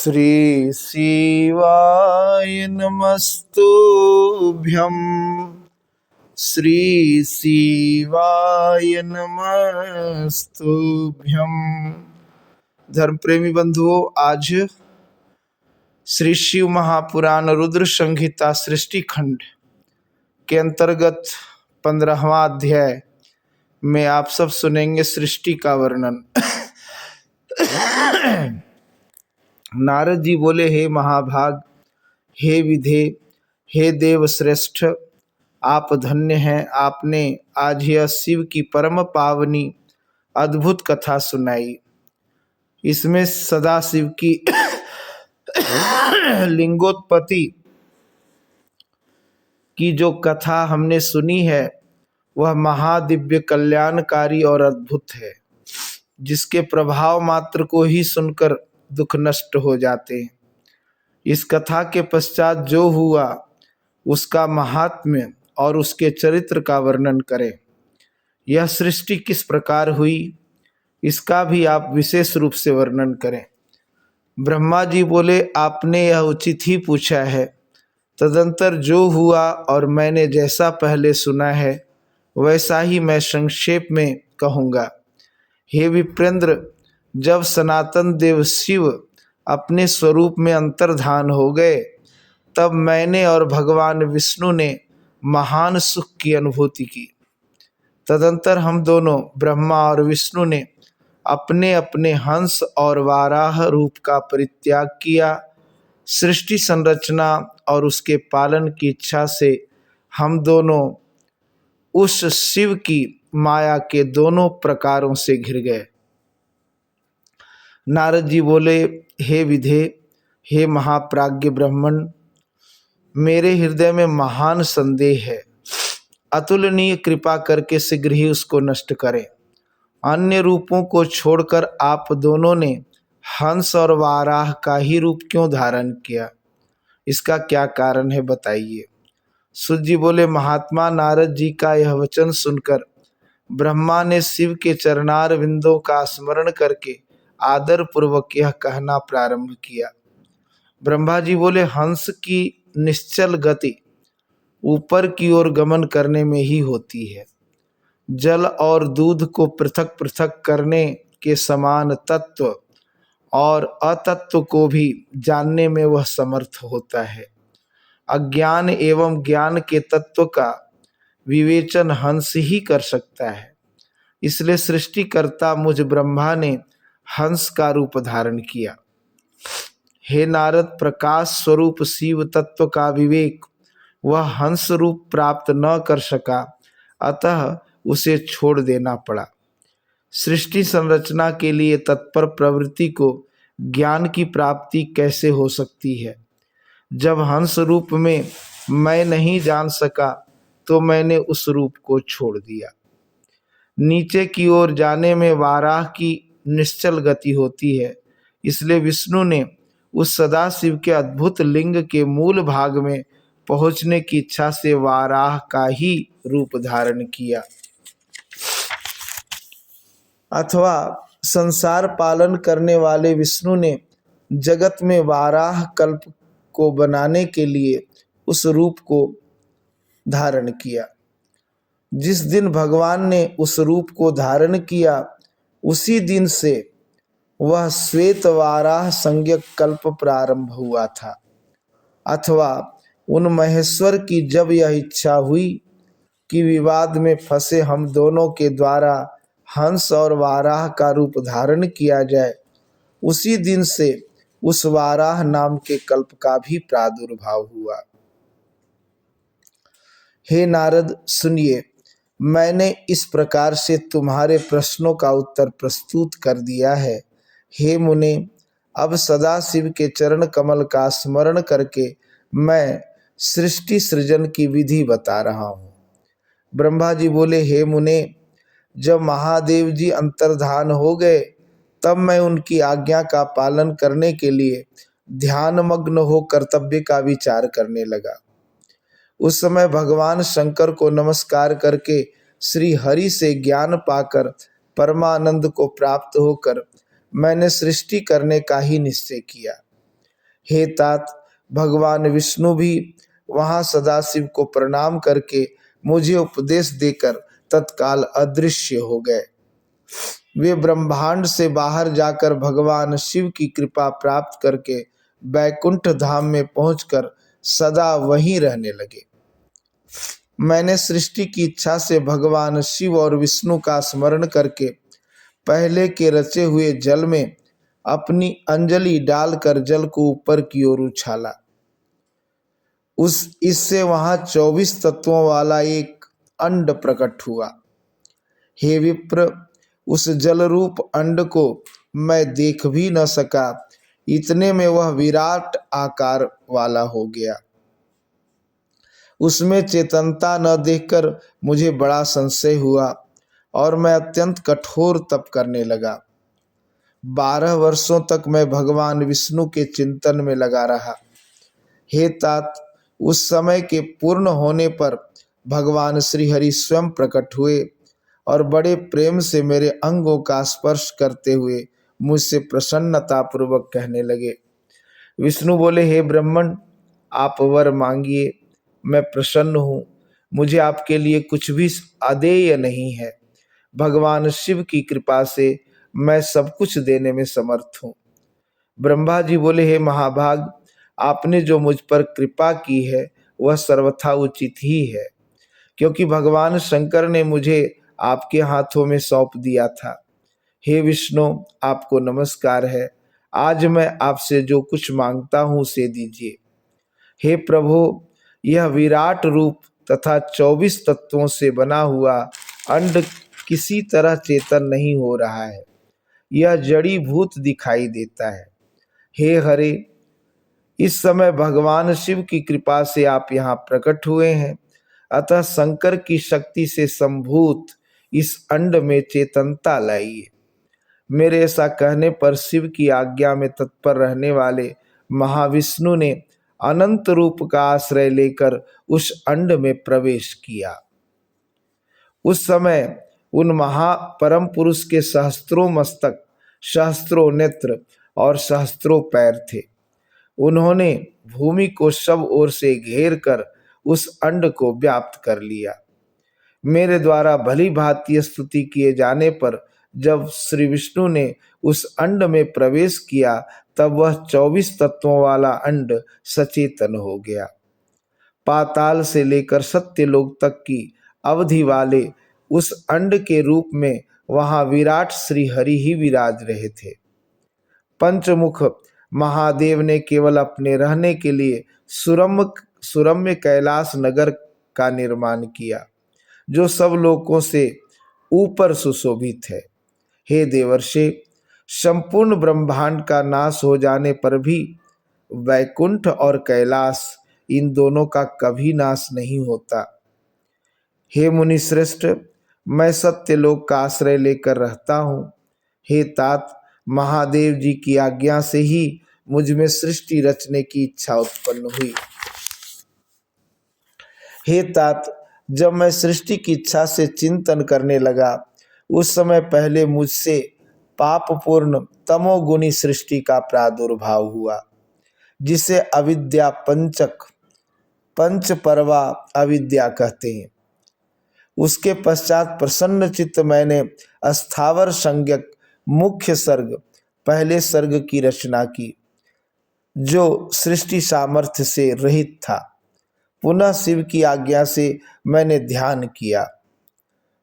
श्री शिवाय नमस्तुभ्यं। श्री शिवाय नमस्तुभ्यं। धर्म प्रेमी बंधुओं, आज श्री शिव महापुराण रुद्र संहिता सृष्टि खंड के अंतर्गत 15वां अध्याय में आप सब सुनेंगे सृष्टि का वर्णन। नारद जी बोले, हे महाभाग, हे विधे, हे देव श्रेष्ठ, आप धन्य हैं। आपने आज यह शिव की परम पावनी अद्भुत कथा सुनाई। इसमें सदा शिव की लिंगोत्पत्ति की जो कथा हमने सुनी है वह महादिव्य कल्याणकारी और अद्भुत है, जिसके प्रभाव मात्र को ही सुनकर दुख नष्ट हो जाते हैं। इस कथा के पश्चात जो हुआ उसका महात्म्य और उसके चरित्र का वर्णन करें। यह सृष्टि किस प्रकार हुई इसका भी आप विशेष रूप से वर्णन करें। ब्रह्मा जी बोले, आपने यह उचित ही पूछा है। तदंतर जो हुआ और मैंने जैसा पहले सुना है वैसा ही मैं संक्षेप में कहूँगा। हे विप्रेंद्र, जब सनातन देव शिव अपने स्वरूप में अंतर्धान हो गए तब मैंने और भगवान विष्णु ने महान सुख की अनुभूति की। तदंतर हम दोनों ब्रह्मा और विष्णु ने अपने अपने हंस और वाराह रूप का परित्याग किया। सृष्टि संरचना और उसके पालन की इच्छा से हम दोनों उस शिव की माया के दोनों प्रकारों से घिर गए। नारद जी बोले, हे विधे, हे महाप्राज्ञ ब्राह्मण, मेरे हृदय में महान संदेह है। अतुलनीय कृपा करके शीघ्र ही उसको नष्ट करें। अन्य रूपों को छोड़कर आप दोनों ने हंस और वाराह का ही रूप क्यों धारण किया? इसका क्या कारण है, बताइए। सूत जी बोले, महात्मा नारद जी का यह वचन सुनकर ब्रह्मा ने शिव के चरणार विंदों का स्मरण करके आदर पूर्वक यह कहना प्रारंभ किया। ब्रह्मा जी बोले, हंस की निश्चल गति ऊपर की ओर गमन करने में ही होती है। जल और दूध को पृथक पृथक करने के समान तत्व और अतत्व को भी जानने में वह समर्थ होता है। अज्ञान एवं ज्ञान के तत्व का विवेचन हंस ही कर सकता है। इसलिए सृष्टिकर्ता मुझ ब्रह्मा ने हंस का रूप धारण किया। हे नारद, प्रकाश स्वरूप शिव तत्व का विवेक वह हंस रूप प्राप्त न कर सका, अतः उसे छोड़ देना पड़ा। सृष्टि संरचना के लिए तत्पर प्रवृत्ति को ज्ञान की प्राप्ति कैसे हो सकती है? जब हंस रूप में मैं नहीं जान सका तो मैंने उस रूप को छोड़ दिया। नीचे की ओर जाने में वाराह की निश्चल गति होती है, इसलिए विष्णु ने उस सदाशिव के अद्भुत लिंग के मूल भाग में पहुंचने की इच्छा से वाराह का ही रूप धारण किया। अथवा संसार पालन करने वाले विष्णु ने जगत में वाराह कल्प को बनाने के लिए उस रूप को धारण किया। जिस दिन भगवान ने उस रूप को धारण किया उसी दिन से वह श्वेत वाराह संज्ञक कल्प प्रारंभ हुआ था। अथवा उन महेश्वर की जब यह इच्छा हुई कि विवाद में फंसे हम दोनों के द्वारा हंस और वाराह का रूप धारण किया जाए, उसी दिन से उस वाराह नाम के कल्प का भी प्रादुर्भाव हुआ। हे नारद, सुनिए, मैंने इस प्रकार से तुम्हारे प्रश्नों का उत्तर प्रस्तुत कर दिया है। हे मुने, अब सदा शिव के चरण कमल का स्मरण करके मैं सृष्टि सृजन की विधि बता रहा हूँ। ब्रह्मा जी बोले, हे मुने, जब महादेव जी अंतर्धान हो गए तब मैं उनकी आज्ञा का पालन करने के लिए ध्यानमग्न हो कर्तव्य का विचार करने लगा। उस समय भगवान शंकर को नमस्कार करके श्री हरि से ज्ञान पाकर परमानंद को प्राप्त होकर मैंने सृष्टि करने का ही निश्चय किया। हे तात, भगवान विष्णु भी वहां सदाशिव को प्रणाम करके मुझे उपदेश देकर तत्काल अदृश्य हो गए। वे ब्रह्मांड से बाहर जाकर भगवान शिव की कृपा प्राप्त करके बैकुंठ धाम में पहुंचकर सदा वहीं रहने लगे। मैंने सृष्टि की इच्छा से भगवान शिव और विष्णु का स्मरण करके पहले के रचे हुए जल में अपनी अंजलि डालकर जल को ऊपर की ओर उछाला। इससे वहां 24 तत्वों वाला एक अंड प्रकट हुआ। हे विप्र, उस जल रूप अंड को मैं देख भी न सका, इतने में वह विराट आकार वाला हो गया। उसमें चेतनता न देखकर मुझे बड़ा संशय हुआ और मैं अत्यंत कठोर तप करने लगा। 12 वर्षों तक मैं भगवान विष्णु के चिंतन में लगा रहा। हे तात, उस समय के पूर्ण होने पर भगवान श्री हरि स्वयं प्रकट हुए और बड़े प्रेम से मेरे अंगों का स्पर्श करते हुए मुझसे प्रसन्नता पूर्वक कहने लगे। विष्णु बोले, हे ब्राह्मण, आप वर मांगिए, मैं प्रसन्न हूँ। मुझे आपके लिए कुछ भी अदेय नहीं है। भगवान शिव की कृपा से मैं सब कुछ देने में समर्थ हूँ। ब्रह्मा जी बोले, हे महाभाग, आपने जो मुझ पर कृपा की है वह सर्वथा उचित ही है, क्योंकि भगवान शंकर ने मुझे आपके हाथों में सौंप दिया था। हे विष्णु, आपको नमस्कार है। आज मैं आपसे जो कुछ मांगता हूँ उसे दीजिए। हे प्रभु, यह विराट रूप तथा 24 तत्वों से बना हुआ अंड किसी तरह चेतन नहीं हो रहा है, यह जड़ी भूत दिखाई देता है। हे हरे, इस समय भगवान शिव की कृपा से आप यहाँ प्रकट हुए हैं, अतः शंकर की शक्ति से संभूत इस अंड में चेतनता लाइए। मेरे ऐसा कहने पर शिव की आज्ञा में तत्पर रहने वाले महाविष्णु ने अनंत रूप का आश्रय लेकर उस अंड में प्रवेश किया। उस समय उन महापरम पुरुष के सहस्त्रों मस्तक, सहस्त्रों नेत्र और सहस्त्रों पैर थे। उन्होंने भूमि को सब ओर से घेर कर उस अंड को व्याप्त कर लिया। मेरे द्वारा भली भांति स्तुति किए जाने पर जब श्री विष्णु ने उस अंड में प्रवेश किया, तब वह 24 तत्वों वाला अंड सचेतन हो गया। पाताल से लेकर सत्यलोक तक की अवधि वाले उस अंड के रूप में वहां विराट श्री हरि ही विराज रहे थे। पंचमुख महादेव ने केवल अपने रहने के लिए सुरम्य कैलाश नगर का निर्माण किया, जो सब लोकों से ऊपर सुशोभित है। हे देवर्षि, संपूर्ण ब्रह्मांड का नाश हो जाने पर भी वैकुंठ और कैलाश, इन दोनों का कभी नाश नहीं होता। हे मुनिश्रेष्ठ, मैं सत्यलोक का आश्रय लेकर रहता हूँ। हे तात, महादेव जी की आज्ञा से ही मुझ में सृष्टि रचने की इच्छा उत्पन्न हुई। हे तात, जब मैं सृष्टि की इच्छा से चिंतन करने लगा, उस समय पहले मुझसे पापपूर्ण तमोगुणी सृष्टि का प्रादुर्भाव हुआ, जिसे अविद्या पंचपर्वा अविद्या कहते हैं। उसके पश्चात प्रसन्न चित्त मैंने अस्थावर संज्ञक मुख्य सर्ग, पहले सर्ग की रचना की, जो सृष्टि सामर्थ्य से रहित था। पुनः शिव की आज्ञा से मैंने ध्यान किया।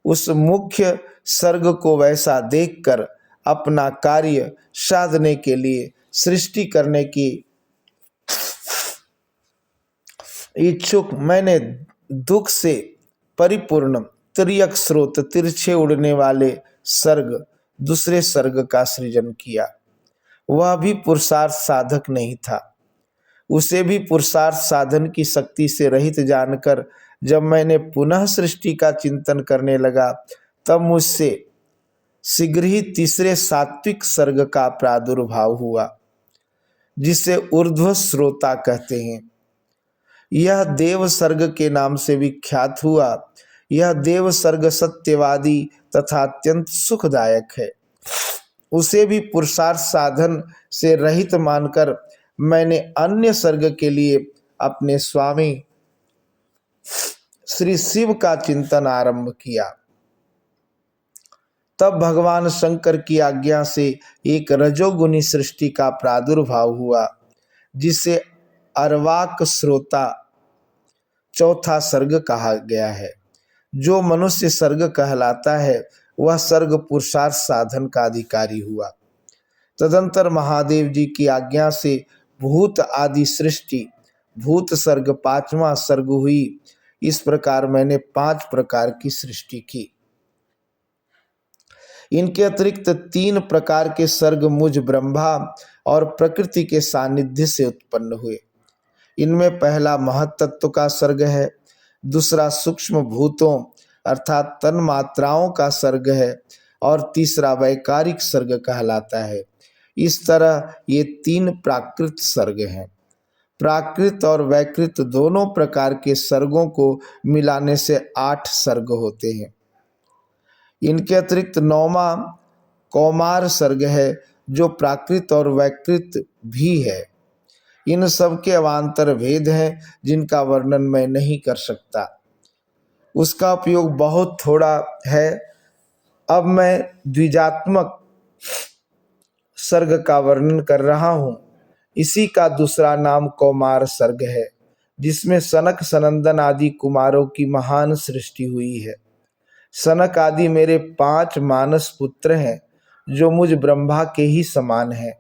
उस मुख्य सर्ग को वैसा देखकर अपना कार्य साधने के लिए सृष्टि करने की इच्छुक मैंने दुख से परिपूर्ण तिर्यक स्रोत, तिरछे उड़ने वाले सर्ग, दूसरे सर्ग का सृजन किया। वह भी पुरुषार्थ साधक नहीं था। उसे भी पुरुषार्थ साधन की शक्ति से रहित जानकर जब मैंने पुनः सृष्टि का चिंतन करने लगा, तब मुझसे शीघ्र ही तीसरे सात्विक सर्ग का प्रादुर्भाव हुआ, जिसे ऊर्ध्व श्रोता कहते हैं। यह देव सर्ग के नाम से विख्यात हुआ। यह देव सर्ग सत्यवादी तथा अत्यंत सुखदायक है। उसे भी पुरुषार्थ साधन से रहित मानकर मैंने अन्य सर्ग के लिए अपने स्वामी श्री शिव का चिंतन आरंभ किया। तब भगवान शंकर की आज्ञा से एक रजोगुनी सृष्टि का प्रादुर्भाव हुआ, जिसे अर्वाक श्रोता चौथा सर्ग कहा गया है। जो मनुष्य सर्ग कहलाता है वह सर्ग पुरुषार्थ साधन का अधिकारी हुआ। तदंतर महादेव जी की आज्ञा से भूत आदि सृष्टि, भूत सर्ग पांचवा सर्ग हुई। इस प्रकार मैंने 5 प्रकार की सृष्टि की। इनके अतिरिक्त 3 प्रकार के सर्ग मुझ ब्रह्मा और प्रकृति के सानिध्य से उत्पन्न हुए। इनमें पहला महत्त्व का सर्ग है, दूसरा सूक्ष्म भूतों अर्थात तन मात्राओं का सर्ग है और तीसरा वैकारिक सर्ग कहलाता है। इस तरह ये 3 प्राकृत सर्ग हैं। प्राकृत और वैकृत दोनों प्रकार के सर्गों को मिलाने से 8 सर्ग होते हैं। इनके अतिरिक्त 9वां कौमार सर्ग है, जो प्राकृत और वैकृत भी है। इन सब के अवान्तर भेद हैं, जिनका वर्णन मैं नहीं कर सकता, उसका उपयोग बहुत थोड़ा है। अब मैं द्विजात्मक सर्ग का वर्णन कर रहा हूँ। इसी का दूसरा नाम कौमार सर्ग है, जिसमें सनक सनंदन आदि कुमारों की महान सृष्टि हुई है। सनक आदि मेरे 5 मानस पुत्र हैं, जो मुझ ब्रह्मा के ही समान हैं।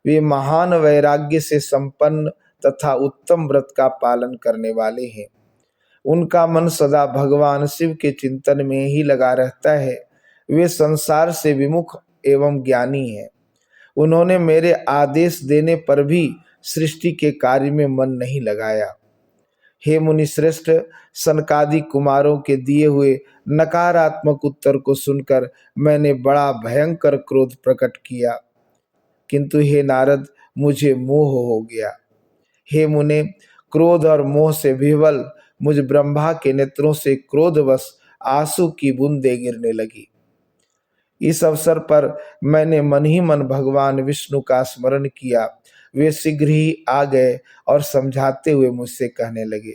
वे महान वैराग्य से संपन्न तथा उत्तम व्रत का पालन करने वाले हैं। उनका मन सदा भगवान शिव के चिंतन में ही लगा रहता है। वे संसार से विमुख एवं ज्ञानी हैं। उन्होंने मेरे आदेश देने पर भी सृष्टि के कार्य में मन नहीं लगाया। हे मुनि श्रेष्ठ, सनकादि कुमारों के दिए हुए नकारात्मक उत्तर को सुनकर मैंने बड़ा भयंकर क्रोध प्रकट किया, किंतु हे नारद, मुझे मोह हो गया। हे मुने, क्रोध और मोह से विह्वल मुझ ब्रह्मा के नेत्रों से क्रोधवश आंसू की बूंदें गिरने लगी। इस अवसर पर मैंने मन ही मन भगवान विष्णु का स्मरण किया। वे शीघ्र ही आ गए और समझाते हुए मुझसे कहने लगे,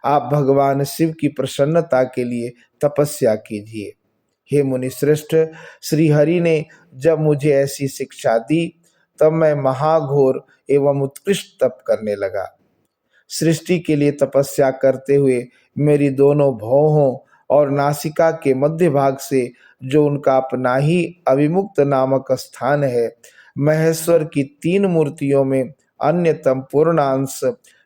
आप भगवान शिव की प्रसन्नता के लिए तपस्या कीजिए। हे मुनि श्रेष्ठ, श्री हरि ने जब मुझे ऐसी शिक्षा दी, तब मैं महाघोर एवं उत्कृष्ट तप करने लगा। सृष्टि के लिए तपस्या करते हुए मेरी दोनों भौहों और नासिका के मध्य भाग से, जो उनका अपना ही अविमुक्त नामक स्थान है, महेश्वर की 3 मूर्तियों में अन्यतम पूर्णांश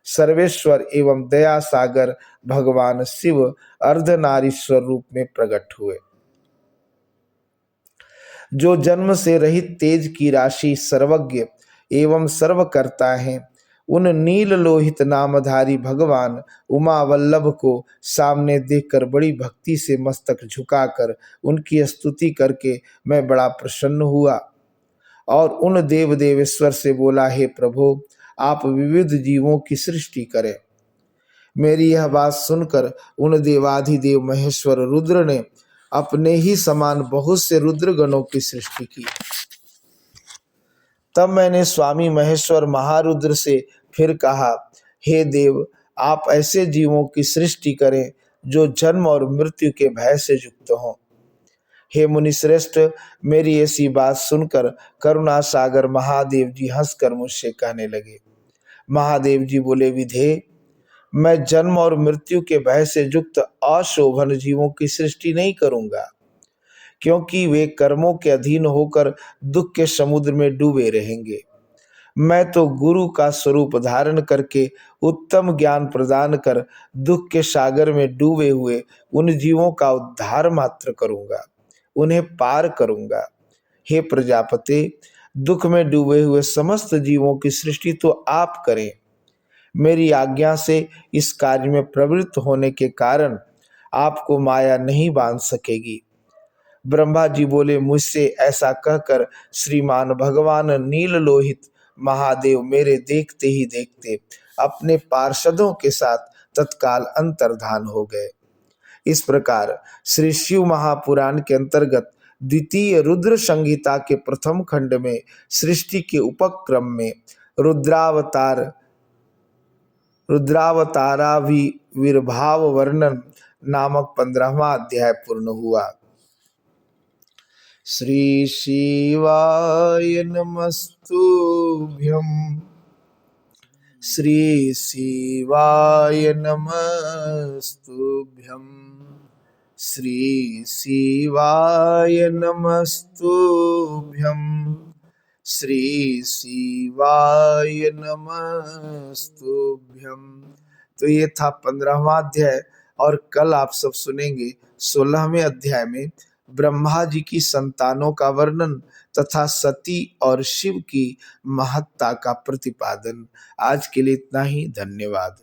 सर्वेश्वर एवं दया सागर भगवान शिव अर्धनारीश्वर रूप में प्रकट हुए। जो जन्म से रहित तेज की राशि, सर्वज्ञ एवं सर्वकर्ता हैं, उन नील लोहित नामधारी भगवान उमा वल्लभ को सामने देखकर बड़ी भक्ति से मस्तक झुकाकर उनकी स्तुति करके मैं बड़ा प्रसन्न हुआ और उन देव देवेश्वर से बोला, हे प्रभु, आप विविध जीवों की सृष्टि करें। मेरी यह बात सुनकर उन देवाधिदेव महेश्वर रुद्र ने अपने ही समान बहुत से रुद्रगणों की सृष्टि की। तब मैंने स्वामी महेश्वर महारुद्र से फिर कहा, हे देव, आप ऐसे जीवों की सृष्टि करें जो जन्म और मृत्यु के भय से युक्त हों। हे मुनि श्रेष्ठ, मेरी ऐसी बात सुनकर करुणा सागर महादेव जी हंसकर मुझसे कहने लगे। महादेव जी बोले, विधे, मैं जन्म और मृत्यु के भय से युक्त अशोभन जीवों की सृष्टि नहीं करूंगा, क्योंकि वे कर्मों के अधीन होकर दुख के समुद्र में डूबे रहेंगे। मैं तो गुरु का स्वरूप धारण करके उत्तम ज्ञान प्रदान कर दुख के सागर में डूबे हुए उन जीवों का उद्धार मात्र करूंगा, उन्हें पार करूंगा। हे प्रजापति, दुख में डूबे हुए समस्त जीवों की सृष्टि तो आप करें। मेरी आज्ञा से इस कार्य में प्रवृत्त होने के कारण आपको माया नहीं बांध सकेगी। ब्रह्मा जी बोले, मुझसे ऐसा कहकर श्रीमान भगवान नील लोहित महादेव मेरे देखते ही देखते अपने पार्षदों के साथ तत्काल अंतर्धान हो गए। इस प्रकार श्री शिव महापुराण के अंतर्गत द्वितीय रुद्र संहिता के प्रथम खंड में सृष्टि के उपक्रम में रुद्रावताराविर्भाव वर्णन नामक 15वां अध्याय पूर्ण हुआ। श्री शिवाय नमस्तुभ्यं, श्री शिवाय नमस्तुभ्यं, श्री शिवाय नमस्तुभ्यं, श्री शिवाय नमस्तुभ्यं। तो ये था 15वां अध्याय। और कल आप सब सुनेंगे 16वें अध्याय में ब्रह्मा जी की संतानों का वर्णन तथा सती और शिव की महत्ता का प्रतिपादन। आज के लिए इतना ही, धन्यवाद।